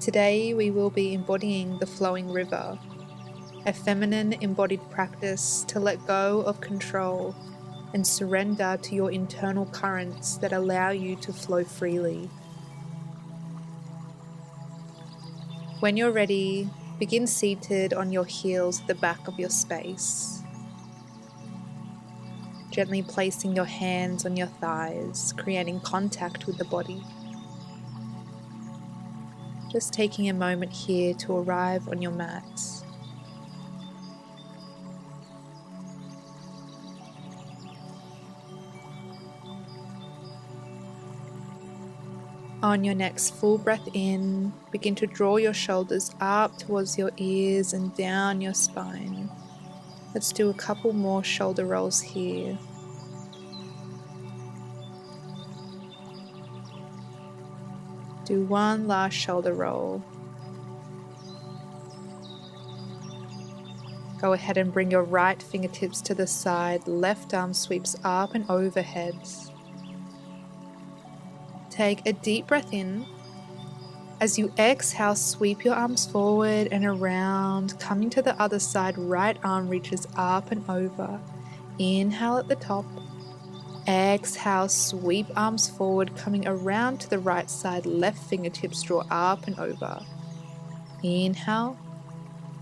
Today we will be embodying the flowing river, a feminine embodied practice to let go of control and surrender to your internal currents that allow you to flow freely. When you're ready, begin seated on your heels at the back of your space. Gently placing your hands on your thighs, creating contact with the body. Just taking a moment here to arrive on your mat. On your next full breath in, begin to draw your shoulders up towards your ears and down your spine. Let's do a couple more shoulder rolls here. Do one last shoulder roll. Go ahead and bring your right fingertips to the side, left arm sweeps up and overhead. Take a deep breath in. As you exhale, sweep your arms forward and around, coming to the other side, right arm reaches up and over. Inhale at the top. Exhale, sweep arms forward, coming around to the right side, left fingertips draw up and over. Inhale.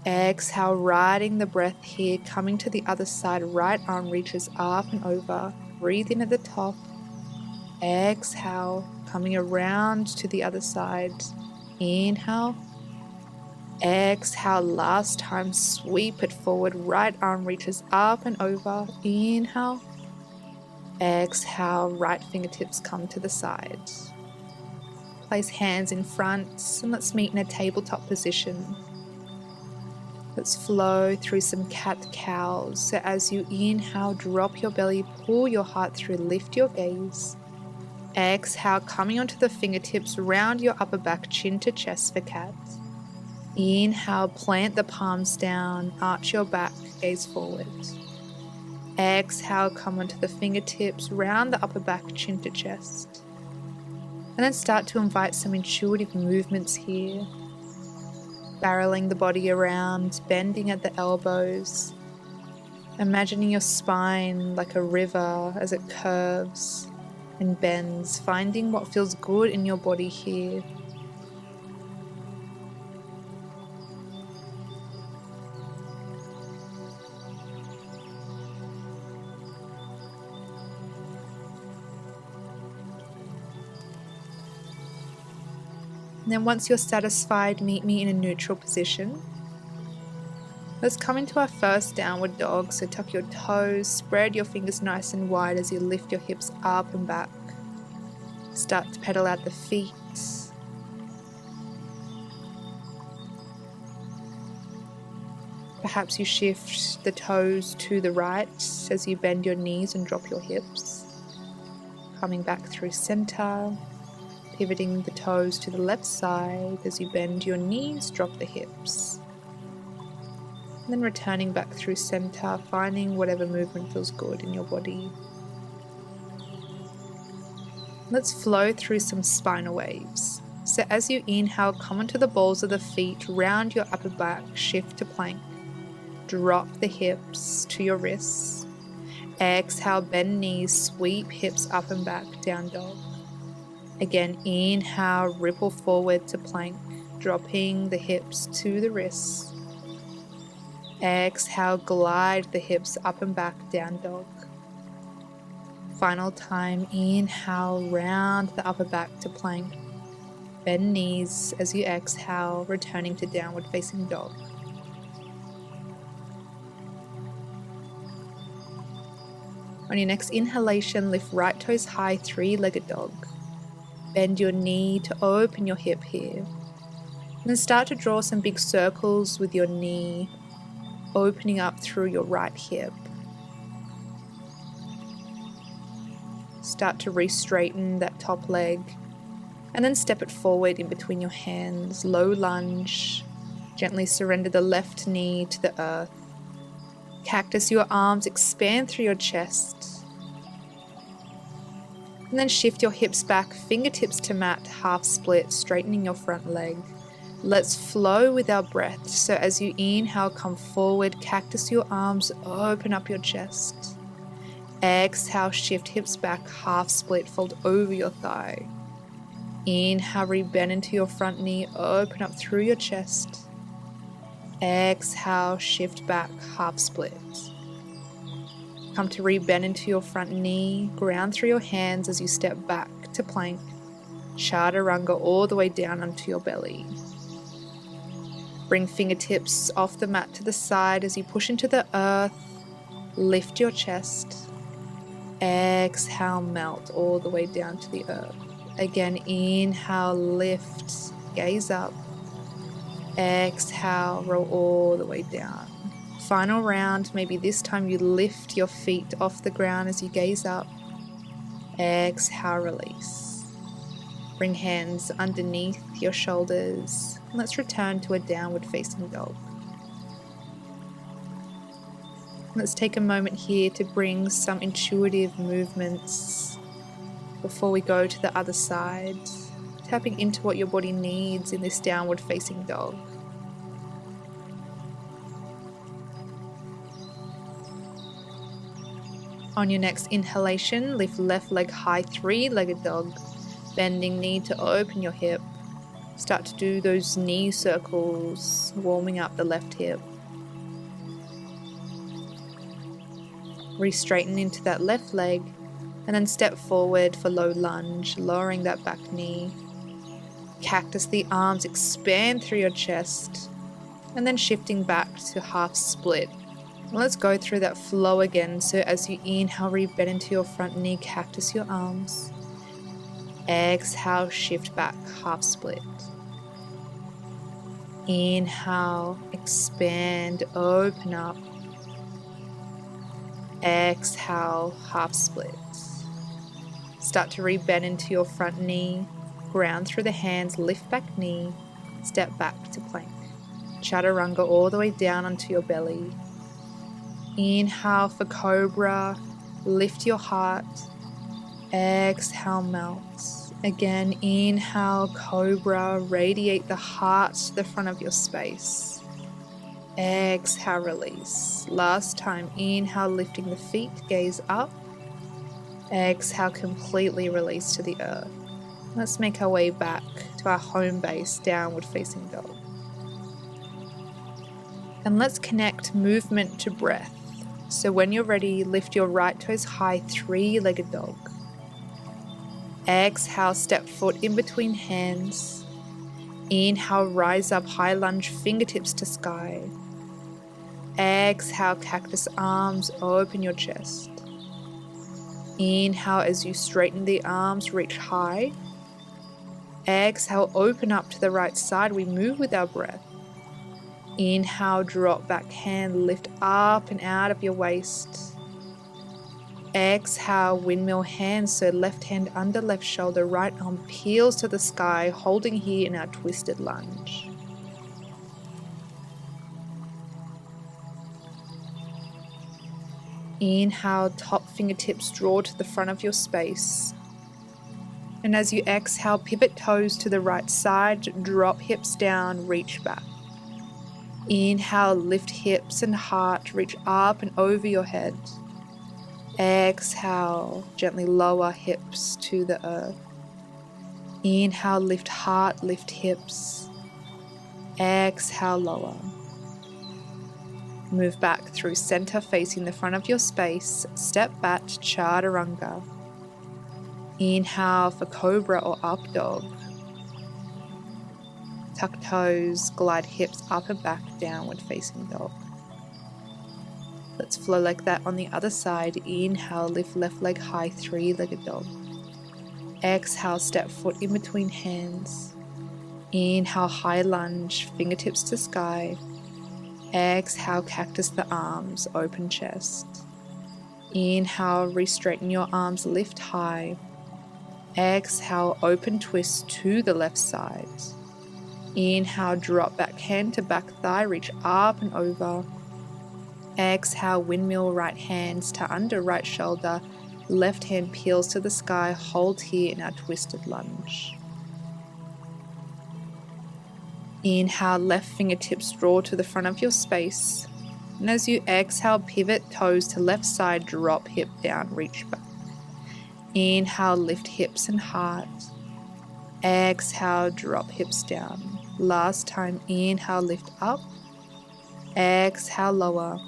Exhale, riding the breath here, coming to the other side, right arm reaches up and over. Breathe in at the top. Exhale, coming around to the other side. Inhale. Exhale, last time, sweep it forward, right arm reaches up and over. Inhale. Exhale, right fingertips come to the side. Place hands in front and let's meet in a tabletop position. Let's flow through some cat-cows. So as you inhale, drop your belly, pull your heart through, lift your gaze. Exhale, coming onto the fingertips, round your upper back, chin to chest for cat. Inhale, plant the palms down, arch your back, gaze forward. Exhale, come onto the fingertips, round the upper back, chin to chest. And then start to invite some intuitive movements here. Barreling the body around, bending at the elbows. Imagining your spine like a river as it curves and bends, finding what feels good in your body here. And then once you're satisfied, meet me in a neutral position. Let's come into our first downward dog. So tuck your toes, spread your fingers nice and wide as you lift your hips up and back. Start to pedal out the feet. Perhaps you shift the toes to the right as you bend your knees and drop your hips. Coming back through center, pivoting the toes to the left side as you bend your knees, drop the hips. And then returning back through center, finding whatever movement feels good in your body. Let's flow through some spinal waves. So as you inhale, come onto the balls of the feet, round your upper back, shift to plank. Drop the hips to your wrists. Exhale, bend knees, sweep hips up and back, down dog. Again, inhale, ripple forward to plank, dropping the hips to the wrists. Exhale, glide the hips up and back, down dog. Final time, inhale, round the upper back to plank. Bend knees as you exhale, returning to downward facing dog. On your next inhalation, lift right toes high, three-legged dog. Bend your knee to open your hip here. And then start to draw some big circles with your knee, opening up through your right hip. Start to re-straighten that top leg. And then step it forward in between your hands, low lunge. Gently surrender the left knee to the earth. Cactus your arms, expand through your chest. And then shift your hips back, fingertips to mat, half split, straightening your front leg. Let's flow with our breath. So as you inhale, come forward, cactus your arms, open up your chest. Exhale, shift hips back, half split, fold over your thigh. Inhale, rebend into your front knee, open up through your chest. Exhale, shift back, half split. Come to rebend into your front knee, ground through your hands as you step back to plank. Chaturanga all the way down onto your belly. Bring fingertips off the mat to the side as you push into the earth. Lift your chest. Exhale, melt all the way down to the earth. Again, inhale, lift, gaze up. Exhale, roll all the way down. Final round, maybe this time you lift your feet off the ground as you gaze up. Exhale, release. Bring hands underneath your shoulders. Let's return to a downward facing dog. Let's take a moment here to bring some intuitive movements before we go to the other side, tapping into what your body needs in this downward facing dog. On your next inhalation, lift left leg high, three-legged dog, bending knee to open your hip. Start to do those knee circles, warming up the left hip. Re-straighten into that left leg, and then step forward for low lunge, lowering that back knee. Cactus the arms, expand through your chest, and then shifting back to half split. Let's go through that flow again. So as you inhale, rebend into your front knee, cactus your arms. Exhale, shift back, half split. Inhale, expand, open up. Exhale, half split. Start to rebend into your front knee, ground through the hands, lift back knee, step back to plank. Chaturanga all the way down onto your belly. Inhale for cobra, lift your heart. Exhale, melt. Again, inhale, cobra, radiate the heart to the front of your space. Exhale, release. Last time, inhale, lifting the feet, gaze up. Exhale, completely release to the earth. Let's make our way back to our home base, downward facing dog. And let's connect movement to breath. So when you're ready, lift your right toes high, three-legged dog. Exhale, step foot in between hands. Inhale, rise up, high lunge, fingertips to sky. Exhale, cactus arms, open your chest. Inhale as you straighten the arms, reach high. Exhale, open up to the right side. We move with our breath. Inhale, drop back hand, lift up and out of your waist. Exhale, windmill hands, so left hand under left shoulder, right arm peels to the sky, holding here in our twisted lunge. Inhale, top fingertips draw to the front of your space. And as you exhale, pivot toes to the right side, drop hips down, reach back. Inhale, lift hips and heart, reach up and over your head. Exhale, gently lower hips to the earth. Inhale, lift heart, lift hips. Exhale, lower. Move back through center, facing the front of your space. Step back, chaturanga. Inhale for cobra or up dog. Tuck toes, glide hips up and back, downward facing dog. Let's flow like that on the other side. Inhale, lift left leg high, three-legged dog. Exhale, step foot in between hands. Inhale, high lunge, fingertips to sky. Exhale, cactus the arms, open chest. Inhale, re-straighten your arms, lift high. Exhale, open twist to the left side. Inhale, drop back hand to back thigh, reach up and over. Exhale, windmill right hands to under right shoulder, left hand peels to the sky, hold here in our twisted lunge. Inhale, left fingertips draw to the front of your space. And as you exhale, pivot toes to left side, drop hip down, reach back. Inhale, lift hips and heart. Exhale, drop hips down. Last time, inhale, lift up. Exhale, lower.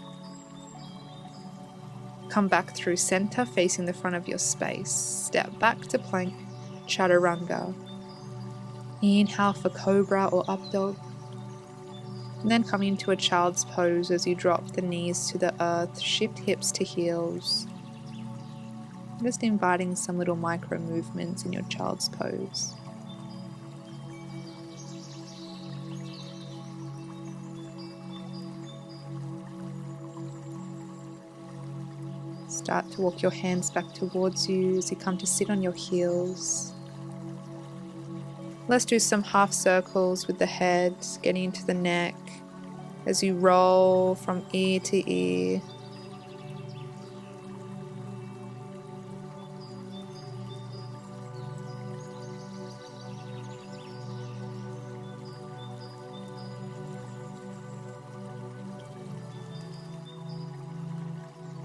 Come back through center, facing the front of your space. Step back to plank, chaturanga. Inhale for cobra or up dog. And then come into a child's pose as you drop the knees to the earth, shift hips to heels. Just inviting some little micro movements in your child's pose. Start to walk your hands back towards you as you come to sit on your heels. Let's do some half circles with the head, getting into the neck as you roll from ear to ear.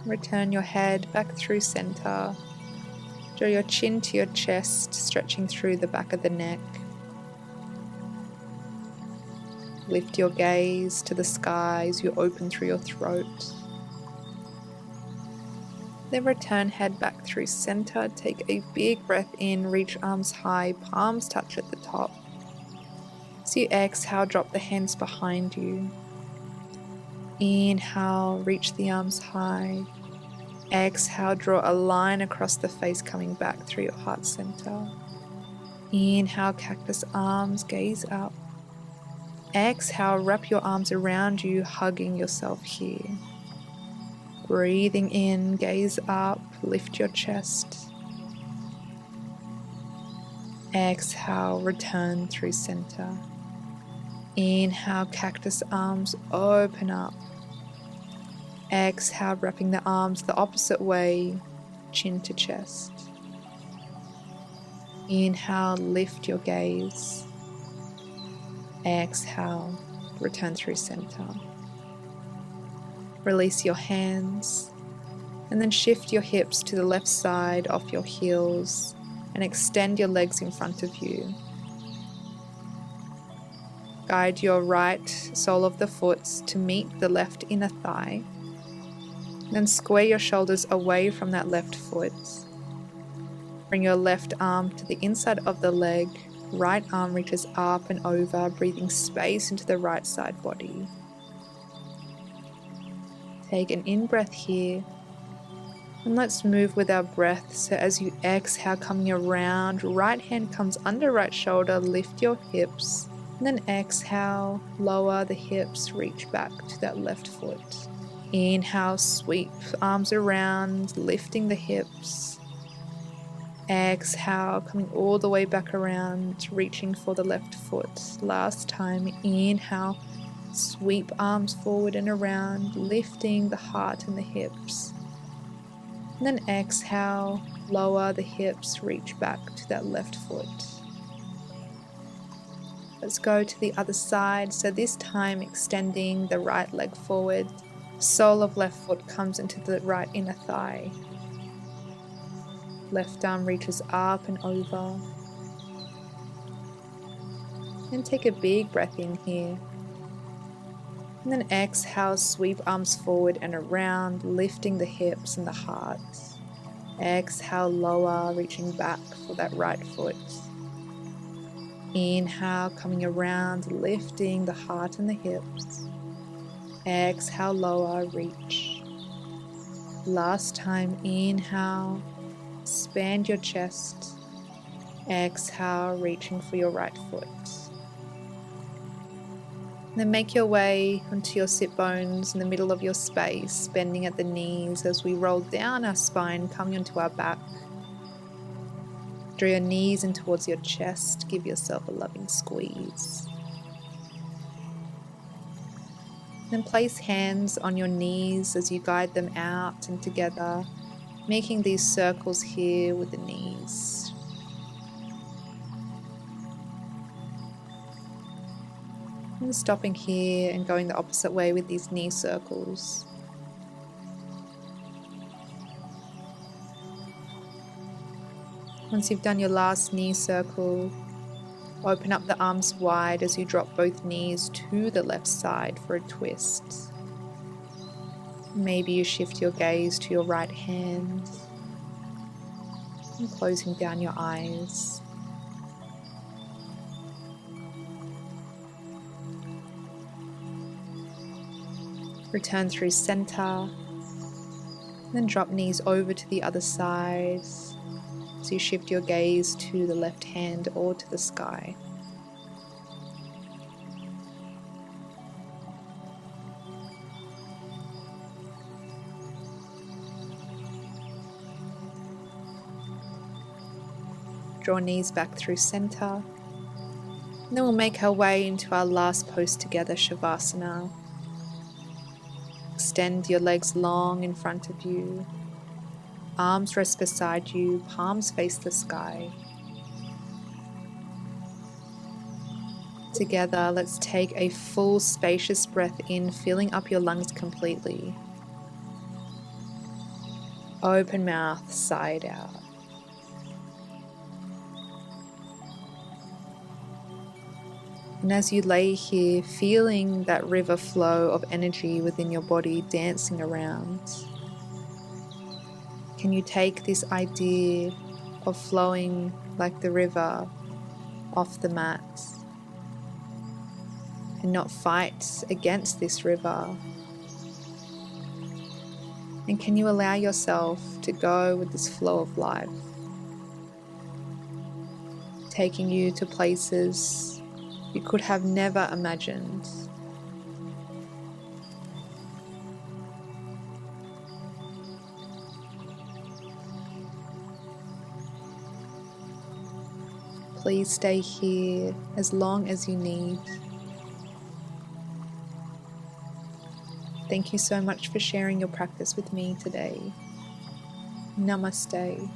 Return your head back through center. Draw your chin to your chest, stretching through the back of the neck. Lift your gaze to the sky as you open through your throat. Then return head back through center. Take a big breath in, reach arms high, palms touch at the top. As you exhale, drop the hands behind you. Inhale, reach the arms high. Exhale, draw a line across the face, coming back through your heart center. Inhale, cactus arms, gaze up. Exhale, wrap your arms around you, hugging yourself here. Breathing in, gaze up, lift your chest. Exhale, return through center. Inhale, cactus arms, open up. Exhale, wrapping the arms the opposite way, chin to chest. Inhale, lift your gaze. Exhale, return through center. Release your hands and then shift your hips to the left side off your heels and extend your legs in front of you. Guide your right sole of the foot to meet the left inner thigh. Then square your shoulders away from that left foot. Bring your left arm to the inside of the leg. Right arm reaches up and over, breathing space into the right side body. Take an in-breath here. And let's move with our breath. So as you exhale, coming around, right hand comes under right shoulder, lift your hips. And then exhale, lower the hips, reach back to that left foot. Inhale, sweep arms around, lifting the hips. Exhale, coming all the way back around, reaching for the left foot. Last time, inhale, sweep arms forward and around, lifting the heart and the hips. And then exhale, lower the hips, reach back to that left foot. Let's go to the other side. So this time, extending the right leg forward. Sole of left foot comes into the right inner thigh. Left arm reaches up and over. And take a big breath in here. And then exhale, sweep arms forward and around, lifting the hips and the heart. Exhale, lower, reaching back for that right foot. Inhale, coming around, lifting the heart and the hips. Exhale, lower, reach. Last time, inhale. Expand your chest. Exhale, reaching for your right foot. Then make your way onto your sit bones in the middle of your space, bending at the knees as we roll down our spine, coming onto our back. Draw your knees in towards your chest. Give yourself a loving squeeze. Then place hands on your knees as you guide them out and together, making these circles here with the knees. And stopping here and going the opposite way with these knee circles. Once you've done your last knee circle, open up the arms wide as you drop both knees to the left side for a twist. Maybe you shift your gaze to your right hand and closing down your eyes. Return through center, then drop knees over to the other side. So you shift your gaze to the left hand or to the sky. Draw knees back through center. And then we'll make our way into our last pose together, Shavasana. Extend your legs long in front of you. Arms rest beside you, palms face the sky. Together, let's take a full, spacious breath in, filling up your lungs completely. Open mouth, side out. And as you lay here, feeling that river flow of energy within your body dancing around, can you take this idea of flowing like the river off the mat and not fight against this river? And can you allow yourself to go with this flow of life, taking you to places you could have never imagined? Please stay here as long as you need. Thank you so much for sharing your practice with me today. Namaste.